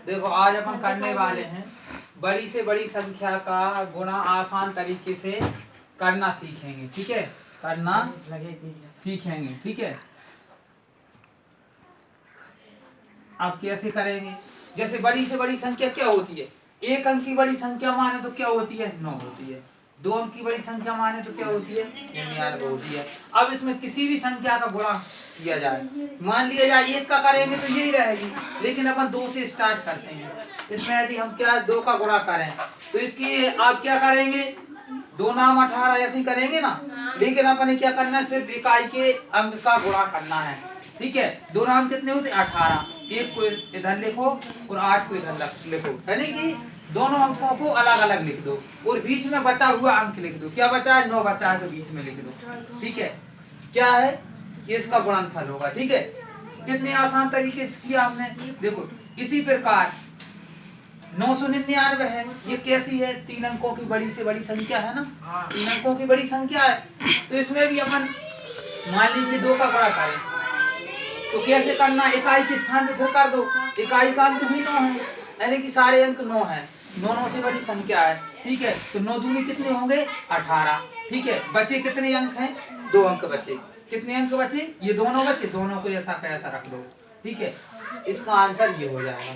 देखो आज अपन करने वाले हैं बड़ी से बड़ी संख्या का गुणा आसान तरीके से करना सीखेंगे। ठीक है, करना सीखेंगे। ठीक है, आप कैसे करेंगे? जैसे बड़ी से बड़ी संख्या क्या होती है? एक अंक की बड़ी संख्या माने तो क्या होती है? 9 होती है। दो अंक की बड़ी संख्या माने तो क्या होती है? 99 होती है। अब इसमें किसी भी संख्या का गुणा किया जाए, मान लिया जाए 1 का करेंगे तो यही रहेगी, लेकिन अपन 2 से स्टार्ट करते हैं। इसमें यदि हम क्या 2 का गुणा करें तो इसकी आप क्या करेंगे? 2 नाम 18 ऐसे ही करेंगे ना, लेकिन अपन क्या करना है? सिर्फ इकाई के अंक का गुणा करना है। ठीक है, 2 नाम कितने होते? 18। एक को इधर लिखो और 8 को इधर लिखो, यानी कि दोनों अंकों को अलग अलग लिख दो और बीच में बचा हुआ अंक लिख दो। क्या बचा है? 9 बचा है तो बीच में लिख दो। ठीक है, क्या है? ये इसका गुणनफल होगा। ठीक है, कितने आसान तरीके से किया हमने। देखो इसी प्रकार 999 है, ये कैसी है? 3 अंकों की बड़ी से बड़ी संख्या है ना, 3 अंकों की बड़ी संख्या है। तो इसमें भी अपन मान लीजिए 2 का गुणा करें तो कैसे करना? इकाई के स्थान पे फिर कर दो। इकाई का अंक भी 9 है, यानी कि सारे अंक 9 है। 9 से बड़ी संख्या है। ठीक है, तो 9 दूनी कितने होंगे? 18। ठीक है, बचे कितने अंक हैं? 2 अंक बचे। कितने अंक बचे? ये दोनों बचे, दोनों को ऐसा का ऐसा रख दो। ठीक है, इसका आंसर ये हो जाएगा।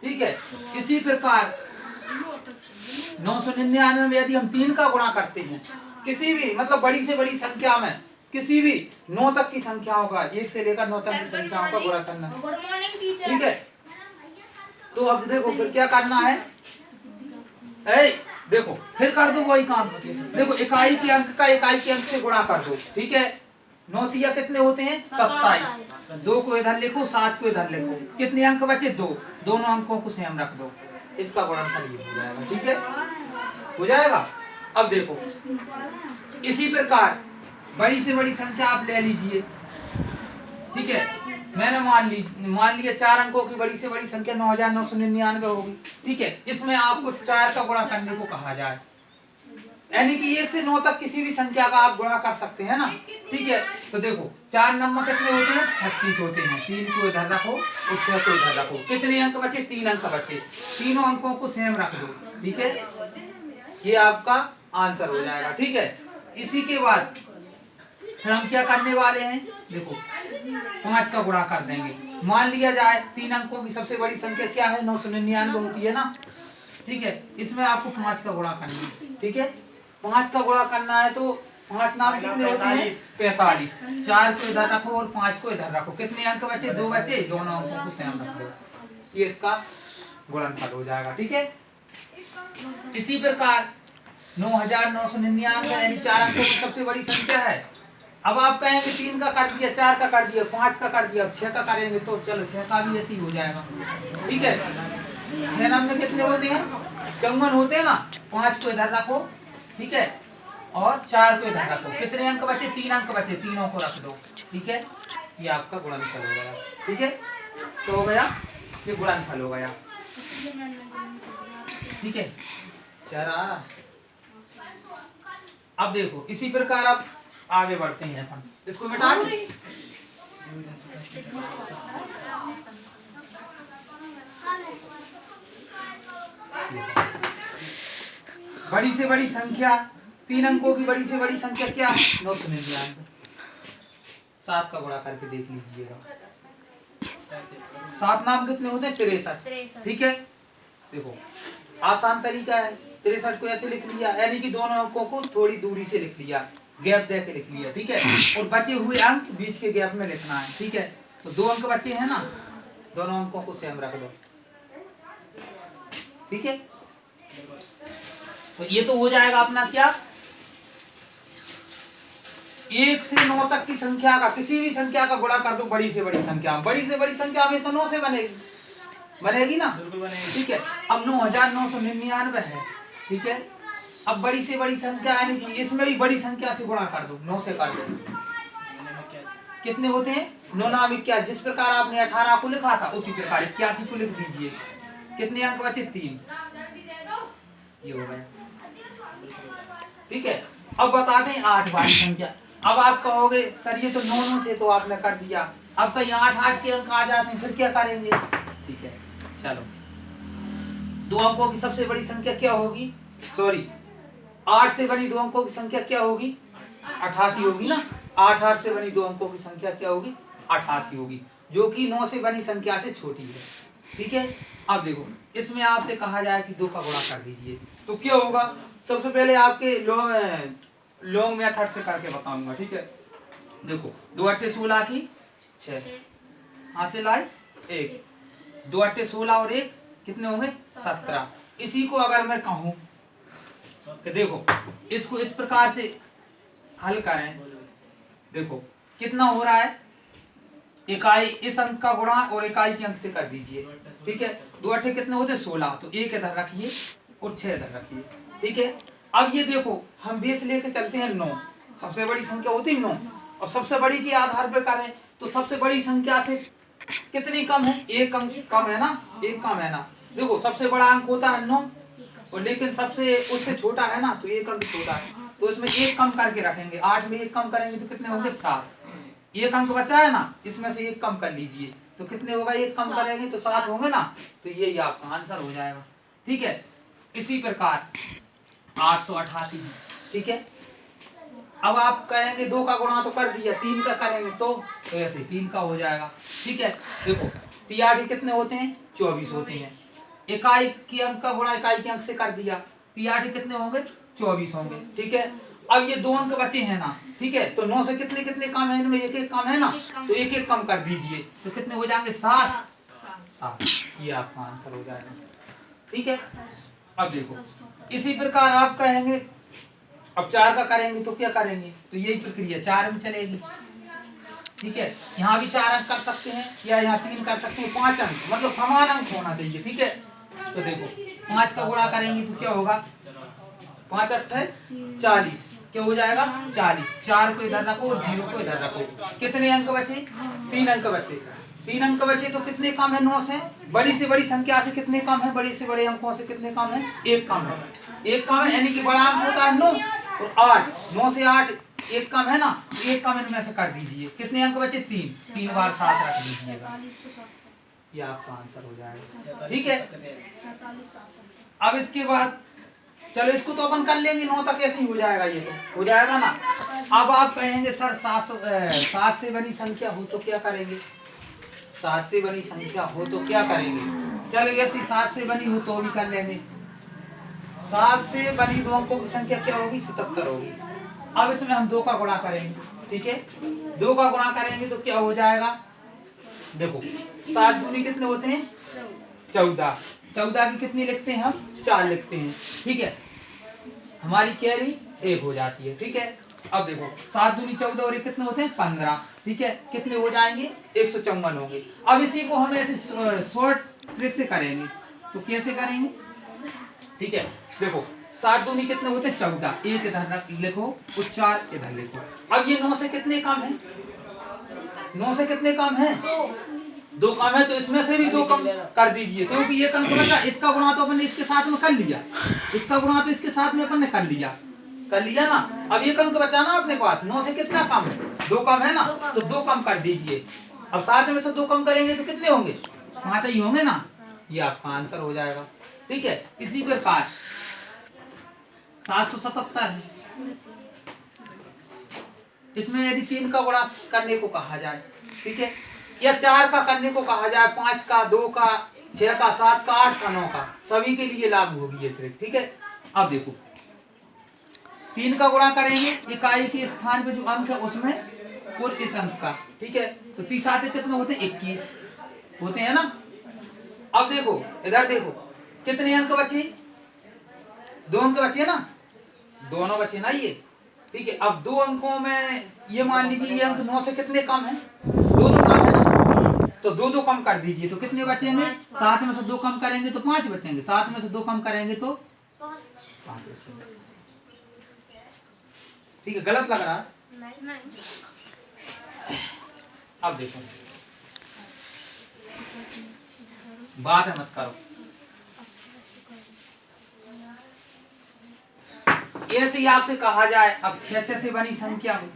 ठीक है, इसी प्रकार 999 में यदि हम 3 का गुणा करते हैं, किसी भी मतलब बड़ी से बड़ी संख्या में किसी भी 9 तक की संख्याओं का, 1 से लेकर 9 तक की संख्याओं का गुणा करना। ठीक है, तो अब देखो फिर क्या करना है? देखो फिर कर दो वही काम। देखो इकाई के अंक का इकाई के अंक से गुणा कर दो। ठीक है, 9 तिया कितने होते हैं? 27। 2 को इधर लिखो, 7 को इधर लिखो। कितने अंक बचे? 2। दोनों अंकों को सेम रख दो, इसका गुणनफल ये हो जाएगा। ठीक है, हो जाएगा। अब देखो इसी प्रकार बड़ी से बड़ी संख्या आप ले लीजिए। ठीक है, मैंने मान लिया 4 अंकों की बड़ी से बड़ी संख्या 9999 होगी। ठीक है, इसमें आपको 4 का गुणा करने को कहा जाए, यानी कि 1 से 9 तक किसी भी संख्या का आप गुणा कर सकते हैं ना। ठीक है, तो देखो 4 नंबर कितने होते हैं? 36 होते हैं। 3 को इधर रखो और 6 को इधर रखो। कितने अंक बचे? 3 अंक बचे। तीनों अंकों को सेम रख दो। ठीक है, ये आपका आंसर हो जाएगा। ठीक है, इसी के बाद फिर हम क्या करने वाले हैं? देखो 5 का गुणा कर देंगे। मान लिया जाए 3 अंकों की सबसे बड़ी संख्या क्या है? 999 होती है ना। ठीक है, इसमें आपको 5 का गुणा करना है। ठीक है, 5 का गुणा करना है तो 5 नाम कितने होते हैं? 45। 4 को इधर रखो और 5 को इधर रखो। कितने अंक बचे? 2 बचे। दोनों अंकों को सेम रख दो, ये इसका गुणनफल हो जाएगा। ठीक है, इसी प्रकार 9999 यानी 4 अंकों की सबसे बड़ी संख्या है। अब आप कहेंगे 3 का कर दिया, 4 का कर दिया, 5 का कर दिया, अब 6 का करेंगे तो चलो 6 का भी ऐसे ही हो जाएगा। ठीक है, 6 नाम में कितने होते हैं? 54 होते हैं ना। 5 को इधर रखो, ठीक है, और 4 को इधर रखो। कितने अंक बचे? 3 अंक बचे, तीनों को रख दो। ठीक है, ये आपका गुणनफल हो गया। ठीक है, तो हो गया, ये गुणनफल हो गया। ठीक है, चला। अब देखो इसी प्रकार अब आगे बढ़ते हैं अपन, इसको मिटा दो। बड़ी से बड़ी संख्या 3 अंकों की बड़ी से बड़ी संख्या क्या? 999। 7 का गुणा करके देख लीजिएगा। 7 नाम कितने होते हैं? 63। ठीक है, देखो आसान तरीका है। 63 को ऐसे लिख लिया, यानी कि दोनों अंकों को थोड़ी दूरी से लिख लिया, गैप दे के लिख लिया। ठीक है, और बचे हुए अंक बीच के गैप में लिखना है। ठीक है, तो 2 अंक बचे हैं ना, दोनों अंकों को सेम रख दो। ठीक है, तो ये तो हो जाएगा अपना क्या? 1 से 9 तक की संख्या का किसी भी संख्या का गुणा कर दो बड़ी से बड़ी संख्या। बड़ी से बड़ी संख्या हमेशा 9 से बनेगी ना। ठीक है, अब 9999 है। ठीक है, अब बड़ी से बड़ी संख्या यानी कि इसमें भी बड़ी संख्या से गुणा कर दो, 9 से कर दो। कितने होते हैं? 9 नाम 81। जिस प्रकार आपने 18 को लिखा था उसी प्रकार 81 को लिख दीजिए। कितने अंक बचे? 3। ये हो गया। ठीक है, अब बता दें 8 वाली संख्या। अब आप कहोगे सर ये तो 9 थे तो आपने कर दिया, अब कहीं 8 के अंक आ जाते हैं, फिर क्या करेंगे? ठीक है, चलो दो अंकों की सबसे बड़ी संख्या क्या होगी, सॉरी 8 से बनी दो अंकों की संख्या क्या होगी, 88 होगी ना। 8 से बनी दो अंकों की संख्या क्या होगी, 88 होगी, जो कि 9 से बनी संख्या से छोटी है। ठीक है, अब देखो इसमें आपसे कहा जाए कि 2 का गुणा कर दीजिए तो क्या होगा। सबसे पहले आपके लॉन्ग मेथड से करके बताऊंगा। ठीक है, देखो 2 अट्टे 16 की 6 हासिल आए 1, 2 अट्टे 16 और 1 कितने होंगे 17। इसी को अगर मैं कहूं कि देखो इसको इस प्रकार से हल करें, देखो कितना हो रहा है, इकाई इस अंक का गुणा और इकाई के अंक से कर दीजिए। ठीक है, 2 अट्ठे कितने होते 16, तो 1 इधर रखिए और 6 इधर रखिए। ठीक है, अब ये देखो हम बेस लेके चलते हैं 9, सबसे बड़ी संख्या होती है 9, और सबसे बड़ी के आधार पे करें तो सबसे बड़ी संख्या से कितनी कम है, 1 अंक कम है ना, 1 कम है ना। देखो सबसे बड़ा अंक होता है 9 और लेकिन सबसे उससे छोटा है ना, तो 1 अंक छोटा है, तो इसमें 1 कम करके रखेंगे। 8 में 1 कम करेंगे तो कितने होंगे 7। 1 अंक बचा है ना, इसमें से 1 कम कर लीजिए तो कितने होगा, 1 कम करेंगे तो 7 होंगे ना, तो यही आपका आंसर हो जाएगा। ठीक है, इसी प्रकार 888। ठीक है, अब आप कहेंगे 2 का गुणा तो कर दिया, 3 का करेंगे तो ऐसे 3 का हो जाएगा। ठीक है, देखो 3 कितने होते हैं 24 होते हैं, इकाई के अंक का गुणा इकाई के अंक से कर दिया, 3 कितने होंगे 24 होंगे। ठीक है, अब ये 2 अंक बचे हैं ना, ठीक है, तो 9 से कितने कितने कम है, इनमें 1 कम है ना, तो 1 कम कर दीजिए तो कितने हो जाएंगे 7। ये आपका आंसर हो जाएगा। ठीक है, अब देखो इसी प्रकार आप कहेंगे अब 4 का करेंगे तो क्या करेंगे, तो यही प्रक्रिया 4 में चलेगी। ठीक है, यहाँ भी 4 अंक कर सकते हैं या यहाँ 3 कर सकते हैं, 5 अंक मतलब समान अंक होना चाहिए। ठीक है, तो देखो 5 का गुणा करेंगे तो क्या होगा, 5 अट्ठे 40, क्या हो जाएगा 40। 4 को इधर रखो और 0 को इधर रखो, कितने अंक बचे 3 अंक बचे। 3 अंक बचे तो कितने कम है 9 से, बड़ी से बड़ी संख्या से कितने कम है, बड़ी से बड़े अंकों से कितने कम है 1 कम है। 1 कम है यानी कि बड़ा अंक होता है 9 और 8, 9 से 8 1 कम है ना, 1 कम इनमें से कर दीजिए, कितने अंक बचे 3, 3 बार 7 रख दीजिएगा, ये आपका आंसर हो जाएगा। ठीक है, अब इसके बाद चलो इसको तो अपन कर लेंगे, 9 तक ऐसे ही हो जाएगा, ये तो हो जाएगा ना। अब आप कहेंगे सर 7 से बनी संख्या हो तो क्या करेंगे, 7 से बनी संख्या हो तो क्या करेंगे, चलो ऐसी 7 से बनी हो तो भी कर लेंगे। 7 से बनी 2 अंकों की संख्या क्या होगी 77 होगी। अब इसमें हम 2 का गुणा करेंगे। ठीक है, 2 का गुणा करेंगे तो क्या हो जाएगा, देखो 7 दूनी कितने होते हैं 14, 14 की कितनी लिखते हैं हम 4 लिखते हैं। ठीक है, हमारी कैरी 1 हो जाती है। ठीक है, अब देखो 7 दूनी 14 और 1 कितने होते हैं 15। ठीक है, कितने हो जाएंगे 154 होंगे। अब इसी को हम ऐसे शॉर्ट ट्रिक से करेंगे, तो कैसे करेंगे, ठीक है, देखो 7 दूनी कितने होते हैं 14, 1 इधर लिखो और 4 इधर लिखो। अब ये 9 से कितने कम है, 9 से कितने कम है 2 कम है, तो इसमें से भी 2 कम कर दीजिए, क्योंकि ये अंक बचा, इसका गुणा तो अपन ने इसके साथ में कर लिया, इसका गुणा तो इसके साथ में अपन ने कर लिया ना। अब ये अंक बचा ना अपने पास, 9 से कितना कम है 2 कम है ना, तो 2 कम कर दीजिए। अब 7 में से 2 कम करेंगे तो कितने होंगे 5 ही होंगे ना, ये आपका आंसर हो जाएगा। ठीक है, इसी प्रकार 777 है, इसमें यदि 3 का गुणा करने को कहा जाए, ठीक है, या 4 का करने को कहा जाए, 5 का, 2 का, 6 का, 7 का, 8 का, 9 का, सभी के लिए लागू होगी ये ट्रिक। ठीक है, अब देखो 3 का गुणा करेंगे इकाई के स्थान पे जो अंक है उसमें और इस अंक का। ठीक है, तो 30 कितने होते हैं 21 होते हैं ना। अब देखो इधर देखो कितने अंक बचे 2 अंक बचे ना, दोनों बचे ना ये। ठीक है, अब 2 अंकों में ये मान लीजिए ये अंक 9 से कितने कम है 2 कम है ना, तो 2 कम कर दीजिए तो कितने बचेंगे, 7 में से 2 कम करेंगे तो 5 बचेंगे, 7 में से 2 कम करेंगे तो 5 बचेंगे। ठीक है, गलत लग रहा है अब देखो बात है मत करो, ऐसे ही आपसे कहा जाए अब 6 से बनी संख्या हो,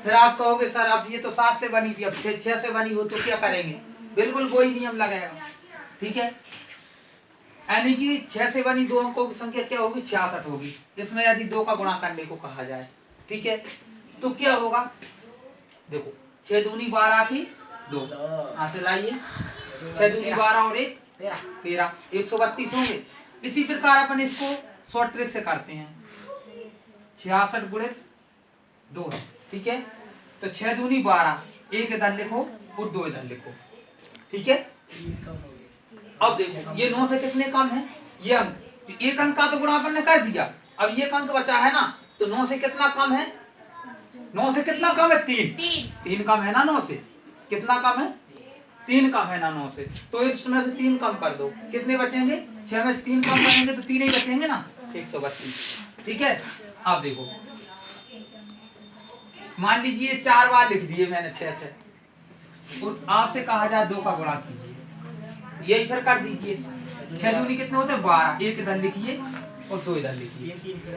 फिर आप कहोगे सर अब ये तो 7 से बनी थी, अब 6 से बनी हो तो क्या करेंगे, बिल्कुल वही नियम लगेगा। ठीक है, यानी कि 6 से बनी दो अंकों की संख्या क्या होगी? 66 होगी। इसमें यदि 2 का गुणा करने को कहा जाए, ठीक है, तो क्या होगा? देखो 6 दूनी 12 की 2, यहाँ से लाइए 6 दूनी 12 और 1 13, 132 होंगे। इसी प्रकार अपन इसको शॉर्ट ट्रिक से करते हैं, 66 गुणित 2 है, ठीक है, तो 6 दूनी 12, 1 इधर लिखो और 2 इधर लिखो, ठीक है। अब देखो ये 9 से कितने कम है? ये अंक, तो एक अंक का तो गुणा अपन ने कर दिया, अब ये अंक बचा है ना, तो 9 से कितना कम है? 9 से कितना कम है? 3 कम है ना 9 से, कितना कम है? 3 कम है ना 9 से, तो इसमें से 3 कम कर दो, कितने बचेंगे? 6 में से 3 कम करेंगे तो 3 ही बचेंगे ना, 132, ठीक है। अब देखो मान लीजिए 4 बार लिख दिए मैंने 6 और आपसे कहा जाए 2 का गुणा कीजिए, यही फिर कर दीजिए, 6 दूनी कितने होते हैं? 12, 1 इधर लिखिए और 2 इधर लिखिए,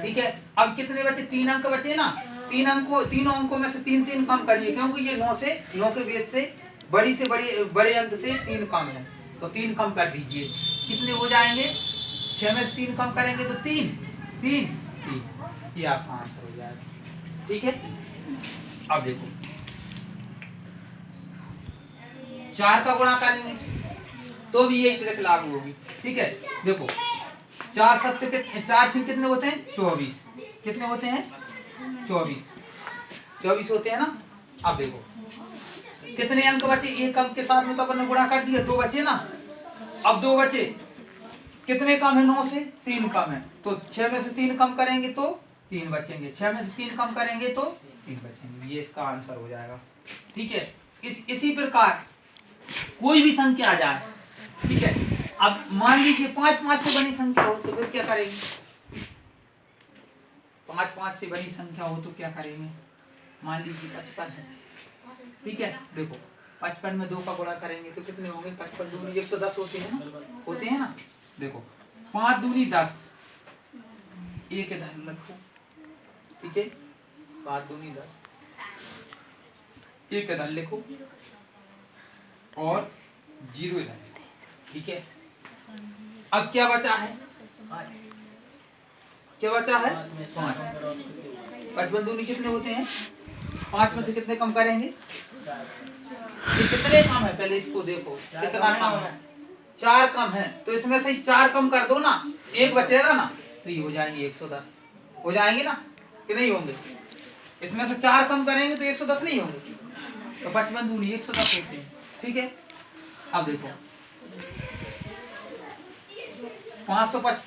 ठीक है। अब कितने बचे? 3 अंक बचे ना, तीनों अंकों में से 3 कम करिए, क्योंकि ये 9 के बेस से बड़े अंक से 3 कम है, तो 3 कम कर दीजिए, कितने हो जाएंगे? 6 में से 3 कम करेंगे तो 3, ये आपका आंसर हो जाएगा, ठीक है। अब देखो 4 का गुणा करेंगे तो भी यही ट्रिक लागू होगी, ठीक है। देखो 4 6 कितने होते हैं? 24, कितने होते हैं? 24 होते हैं ना। अब देखो कितने अंक बचे? एक अंक के साथ में तो अपन ने गुणा कर दिया, 2 बचे ना, अब 2 बचे, कितने कम है? 9 से 3 कम है, तो 6 में से 3 कम करेंगे तो 3 बचेंगे, 6 में से 3 कम करेंगे तो 3 बचेंगे, ये इसका आंसर हो जाएगा, ठीक है। इसी प्रकार कोई भी संख्या आ जाए, ठीक है। अब मान लीजिए 5 से बनी संख्या हो तो फिर क्या करेंगे? 5 से बनी संख्या हो तो क्या करेंगे? मान लीजिए 55 है, ठीक है। देखो 55 में 2 का गुणा करेंगे तो कितने होंगे? 55 दूनी 110 होते हैं ना। देखो 5 दूनी 10, 1 इधर रखो, ठीक है, 5 दूनी 10, 1 इधर लिखो और 0 इधर लिखो, ठीक है। अब क्या बचा है? क्या बचा है? 5। 55 दूनी कितने होते हैं? 5 में से कितने कम करेंगे? ये कितने कम है? पहले इसको देखो कितना कम है? 4 कम है, तो इसमें से 4 कम कर दो ना, 1 बचेगा ना, तो ये हो जाएंगे 110, हो जाएंगे ना कि नहीं होंगे? इसमें से 4 कम करेंगे तो 110 नहीं होंगे, तो 55 दूनी 110 होते हैं, ठीक है। अब देखो 555